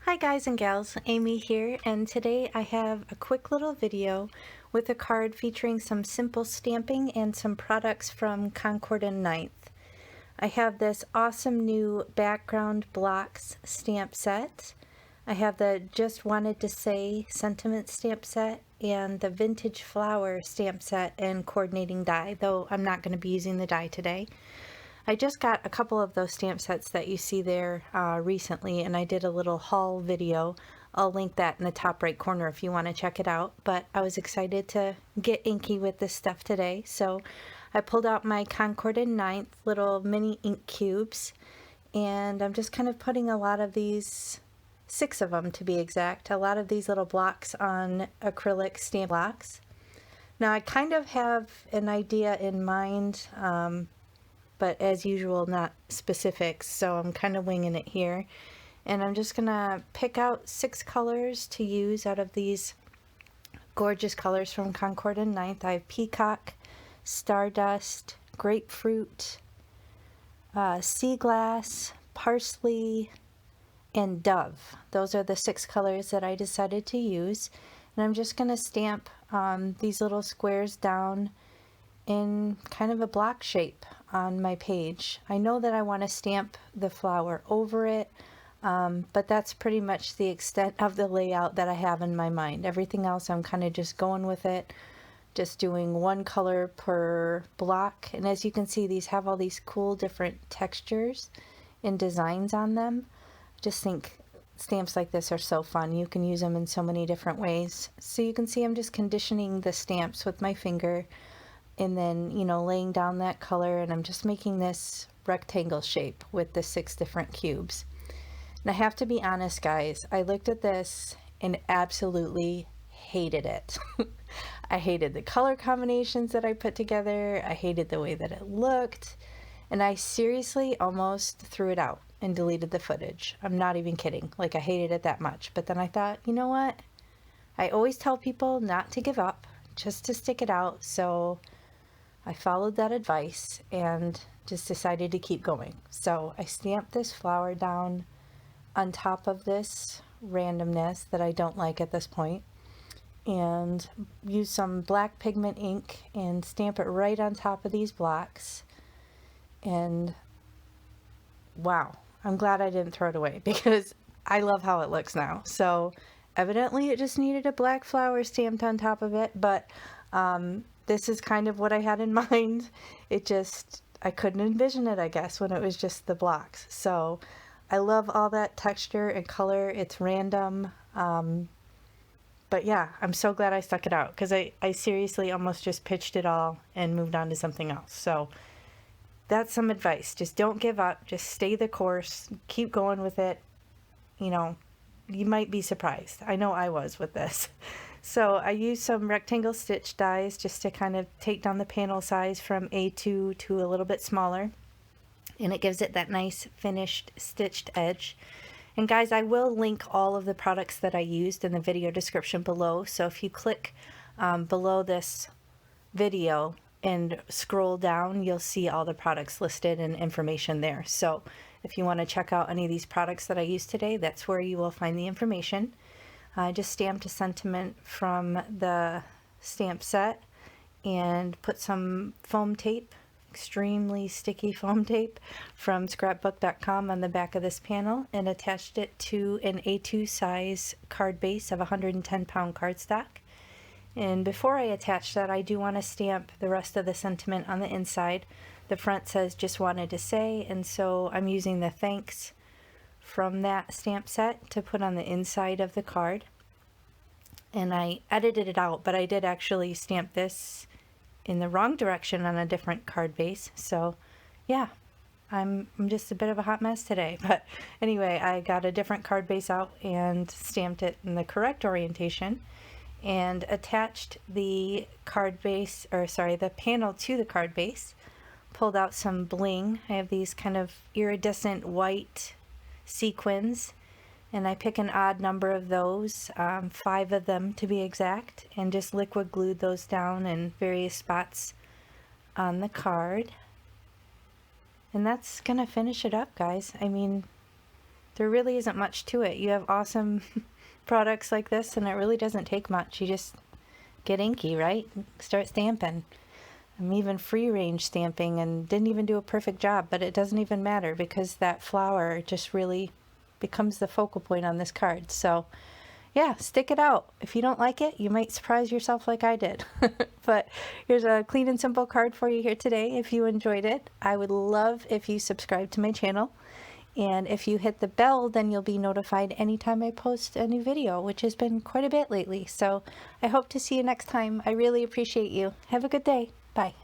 Hi guys and gals, Amy here, and today I have a quick little video with a card featuring some simple stamping and some products from Concord and Ninth. I have this awesome new background blocks stamp set. I have the Just Wanted to Say sentiment stamp set and the vintage flower stamp set and coordinating die, though I'm not going to be using the die today. I just got a couple of those stamp sets that you see there recently, and I did a little haul video. I'll link that in the top right corner if you want to check it out, but I was excited to get inky with this stuff today, so I pulled out my Concord and Ninth little mini ink cubes, and I'm just kind of putting a lot of these, 6 of them to be exact, a lot of these little blocks on acrylic stamp blocks. Now I kind of have an idea in mind, but as usual not specifics, so I'm kind of winging it here, and I'm just gonna pick out 6 colors to use out of these gorgeous colors from Concord and Ninth. I have Peacock, Stardust, Grapefruit, Sea Glass, Parsley, and Dove. Those are the 6 colors that I decided to use, and I'm just gonna stamp these little squares down in kind of a block shape on my page. I know that I want to stamp the flower over it, but that's pretty much the extent of the layout that I have in my mind. Everything else I'm kind of just going with it, just doing 1 color per block. And as you can see, these have all these cool different textures and designs on them. I just think stamps like this are so fun. You can use them in so many different ways. So you can see I'm just conditioning the stamps with my finger, and then, you know, laying down that color, and I'm just making this rectangle shape with the 6 different cubes. And I have to be honest, guys, I looked at this and absolutely hated it. I hated the color combinations that I put together. I hated the way that it looked, and I seriously almost threw it out and deleted the footage. I'm not even kidding. Like, I hated it that much. But then I thought, you know what? I always tell people not to give up, just to stick it out. So I followed that advice and just decided to keep going. So I stamped this flower down on top of this randomness that I don't like at this point, and use some black pigment ink and stamp it right on top of these blocks. And wow, I'm glad I didn't throw it away because I love how it looks now. So evidently it just needed a black flower stamped on top of it, but this is kind of what I had in mind. I couldn't envision it, I guess, when it was just the blocks. So I love all that texture and color. It's random. But yeah, I'm so glad I stuck it out because I seriously almost just pitched it all and moved on to something else. So that's some advice. Just don't give up. Just stay the course. Keep going with it. You know, you might be surprised. I know I was with this. So I used some rectangle stitch dies just to kind of take down the panel size from A2 to a little bit smaller. And it gives it that nice finished stitched edge. And guys, I will link all of the products that I used in the video description below. So if you click below this video and scroll down, you'll see all the products listed and information there. So if you want to check out any of these products that I used today, that's where you will find the information. I just stamped a sentiment from the stamp set and put some foam tape, extremely sticky foam tape from scrapbook.com on the back of this panel, and attached it to an A2 size card base of 110-pound cardstock. And before I attach that, I do want to stamp the rest of the sentiment on the inside. The front says Just Wanted to Say, and so I'm using the thanks from that stamp set to put on the inside of the card. And I edited it out, but I did actually stamp this in the wrong direction on a different card base. So yeah, I'm just a bit of a hot mess today. But anyway, I got a different card base out and stamped it in the correct orientation and attached the card base, or sorry, the panel to the card base. Pulled out some bling. I have these kind of iridescent white sequins, and I pick an odd number of those, 5 of them to be exact, and just liquid glued those down in various spots on the card. And that's gonna finish it up, guys. I mean, There really isn't much to it. You have awesome products like this, and it really doesn't take much. You just get inky, right? Start stamping. I'm even free range stamping and didn't even do a perfect job, but it doesn't even matter because that flower just really becomes the focal point on this card. So yeah, stick it out. If you don't like it, you might surprise yourself like I did. But here's a clean and simple card for you here today. If you enjoyed it, I would love if you subscribe to my channel. And if you hit the bell, then you'll be notified anytime I post a new video, which has been quite a bit lately. So I hope to see you next time. I really appreciate you. Have a good day. Bye.